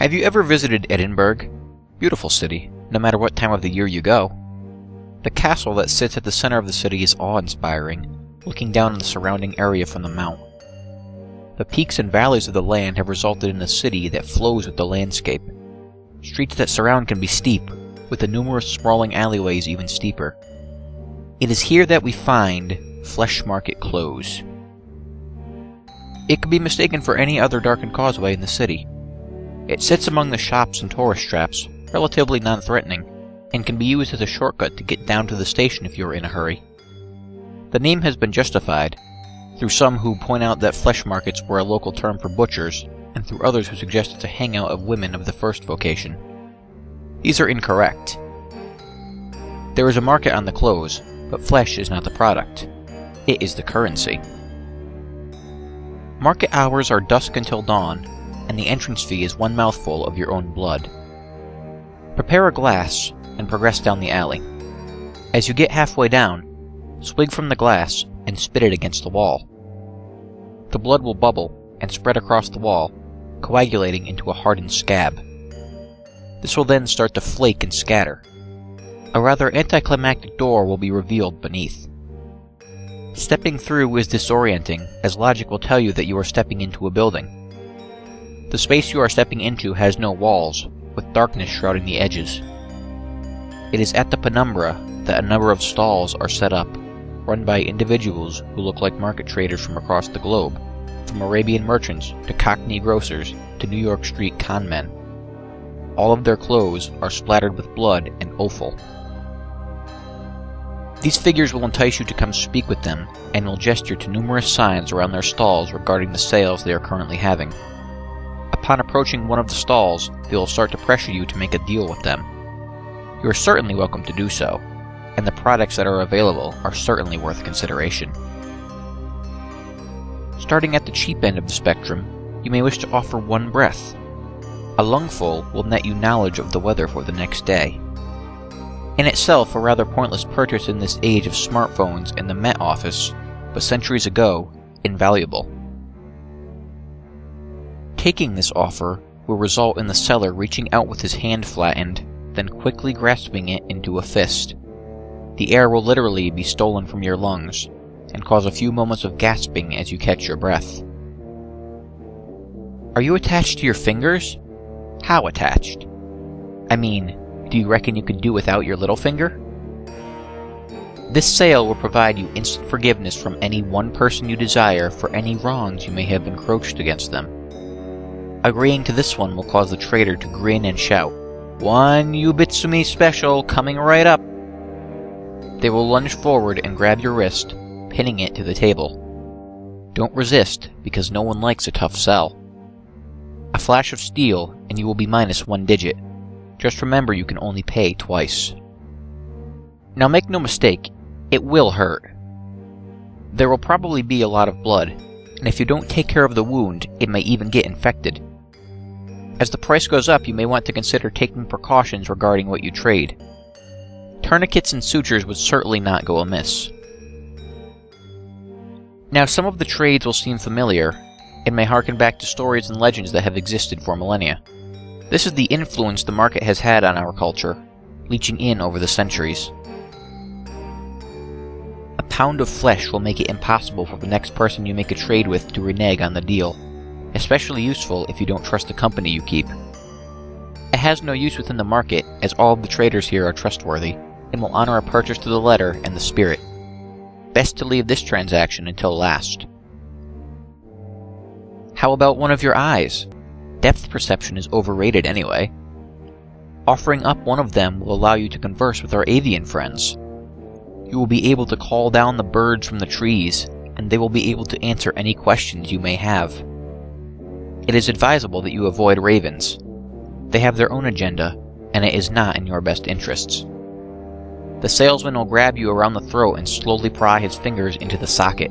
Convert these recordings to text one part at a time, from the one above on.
Have you ever visited Edinburgh? Beautiful city, no matter what time of the year you go. The castle that sits at the center of the city is awe-inspiring, looking down on the surrounding area from the mount. The peaks and valleys of the land have resulted in a city that flows with the landscape. Streets that surround can be steep, with the numerous sprawling alleyways even steeper. It is here that we find Flesh Market Close. It could be mistaken for any other darkened causeway in the city. It sits among the shops and tourist traps, relatively non-threatening, and can be used as a shortcut to get down to the station if you are in a hurry. The name has been justified, through some who point out that flesh markets were a local term for butchers, and through others who suggest it's a hangout of women of the first vocation. These are incorrect. There is a market on the close, but flesh is not the product. It is the currency. Market hours are dusk until dawn, and the entrance fee is one mouthful of your own blood. Prepare a glass, and progress down the alley. As you get halfway down, swig from the glass and spit it against the wall. The blood will bubble and spread across the wall, coagulating into a hardened scab. This will then start to flake and scatter. A rather anticlimactic door will be revealed beneath. Stepping through is disorienting, as logic will tell you that you are stepping into a building. The space you are stepping into has no walls, with darkness shrouding the edges. It is at the penumbra that a number of stalls are set up, run by individuals who look like market traders from across the globe, from Arabian merchants to Cockney grocers to New York street conmen. All of their clothes are splattered with blood and offal. These figures will entice you to come speak with them, and will gesture to numerous signs around their stalls regarding the sales they are currently having. Upon approaching one of the stalls, they will start to pressure you to make a deal with them. You are certainly welcome to do so, and the products that are available are certainly worth consideration. Starting at the cheap end of the spectrum, you may wish to offer one breath. A lungful will net you knowledge of the weather for the next day. In itself, a rather pointless purchase in this age of smartphones and the Met Office, but centuries ago, invaluable. Taking this offer will result in the seller reaching out with his hand flattened, then quickly grasping it into a fist. The air will literally be stolen from your lungs, and cause a few moments of gasping as you catch your breath. Are you attached to your fingers? How attached? I mean, do you reckon you could do without your little finger? This sale will provide you instant forgiveness from any one person you desire for any wrongs you may have encroached against them. Agreeing to this one will cause the trader to grin and shout, "One Ubitsumi special coming right up!" They will lunge forward and grab your wrist, pinning it to the table. Don't resist, because no one likes a tough sell. A flash of steel, and you will be minus one digit. Just remember you can only pay twice. Now make no mistake, it will hurt. There will probably be a lot of blood, and if you don't take care of the wound, it may even get infected. As the price goes up, you may want to consider taking precautions regarding what you trade. Tourniquets and sutures would certainly not go amiss. Now, some of the trades will seem familiar, and may harken back to stories and legends that have existed for millennia. This is the influence the market has had on our culture, leaching in over the centuries. A pound of flesh will make it impossible for the next person you make a trade with to renege on the deal, especially useful if you don't trust the company you keep. It has no use within the market, as all of the traders here are trustworthy, and will honor a purchase to the letter and the spirit. Best to leave this transaction until last. How about one of your eyes? Depth perception is overrated anyway. Offering up one of them will allow you to converse with our avian friends. You will be able to call down the birds from the trees, and they will be able to answer any questions you may have. It is advisable that you avoid ravens. They have their own agenda, and it is not in your best interests. The salesman will grab you around the throat and slowly pry his fingers into the socket.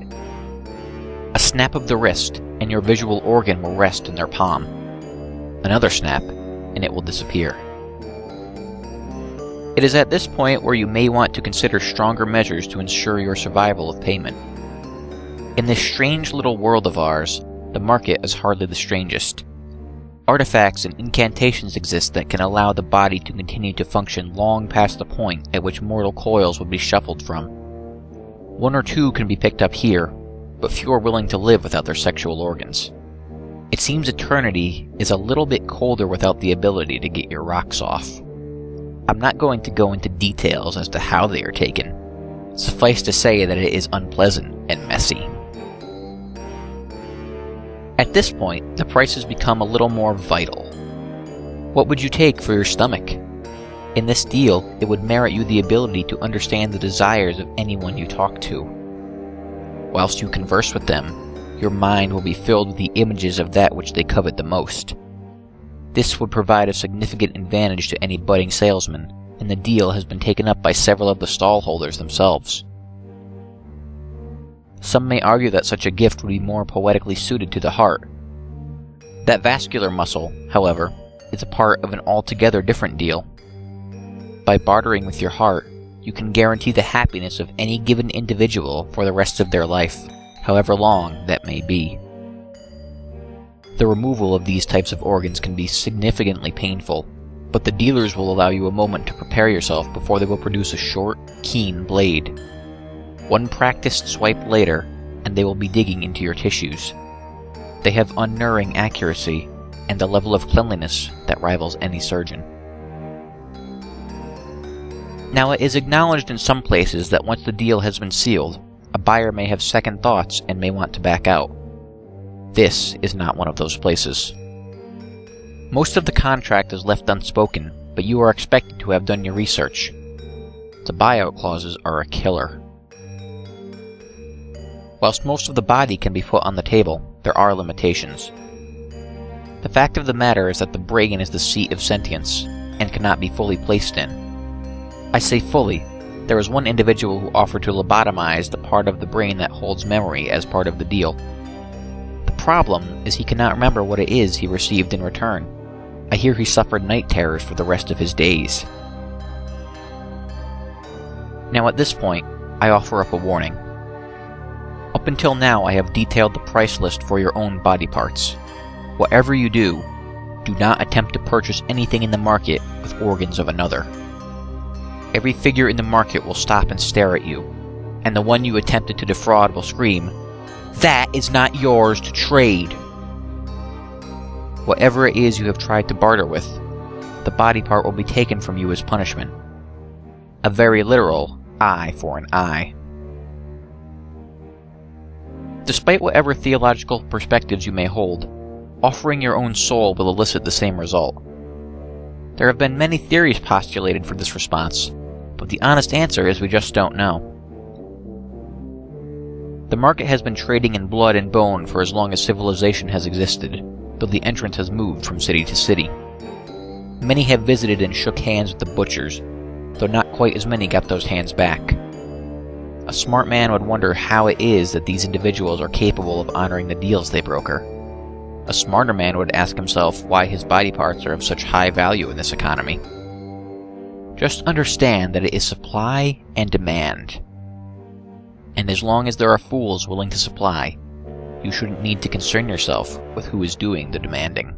A snap of the wrist, and your visual organ will rest in their palm. Another snap, and it will disappear. It is at this point where you may want to consider stronger measures to ensure your survival of payment. In this strange little world of ours, the market is hardly the strangest. Artifacts and incantations exist that can allow the body to continue to function long past the point at which mortal coils would be shuffled from. One or two can be picked up here, but few are willing to live without their sexual organs. It seems eternity is a little bit colder without the ability to get your rocks off. I'm not going to go into details as to how they are taken. Suffice to say that it is unpleasant and messy. At this point, the prices become a little more vital. What would you take for your stomach? In this deal, it would merit you the ability to understand the desires of anyone you talk to. Whilst you converse with them, your mind will be filled with the images of that which they covet the most. This would provide a significant advantage to any budding salesman, and the deal has been taken up by several of the stallholders themselves. Some may argue that such a gift would be more poetically suited to the heart. That vascular muscle, however, is a part of an altogether different deal. By bartering with your heart, you can guarantee the happiness of any given individual for the rest of their life, however long that may be. The removal of these types of organs can be significantly painful, but the dealers will allow you a moment to prepare yourself before they will produce a short, keen blade. One practiced swipe later, and they will be digging into your tissues. They have unerring accuracy, and a level of cleanliness that rivals any surgeon. Now, it is acknowledged in some places that once the deal has been sealed, a buyer may have second thoughts and may want to back out. This is not one of those places. Most of the contract is left unspoken, but you are expected to have done your research. The buyout clauses are a killer. Whilst most of the body can be put on the table, there are limitations. The fact of the matter is that the brain is the seat of sentience, and cannot be fully placed in. I say fully. There is one individual who offered to lobotomize the part of the brain that holds memory as part of the deal. The problem is he cannot remember what it is he received in return. I hear he suffered night terrors for the rest of his days. Now at this point, I offer up a warning. Up until now, I have detailed the price list for your own body parts. Whatever you do, do not attempt to purchase anything in the market with organs of another. Every figure in the market will stop and stare at you, and the one you attempted to defraud will scream, "That is not yours to trade!" Whatever it is you have tried to barter with, the body part will be taken from you as punishment. A very literal eye for an eye. Despite whatever theological perspectives you may hold, offering your own soul will elicit the same result. There have been many theories postulated for this response, but the honest answer is we just don't know. The market has been trading in blood and bone for as long as civilization has existed, though the entrance has moved from city to city. Many have visited and shook hands with the butchers, though not quite as many got those hands back. A smart man would wonder how it is that these individuals are capable of honoring the deals they broker. A smarter man would ask himself why his body parts are of such high value in this economy. Just understand that it is supply and demand. And as long as there are fools willing to supply, you shouldn't need to concern yourself with who is doing the demanding.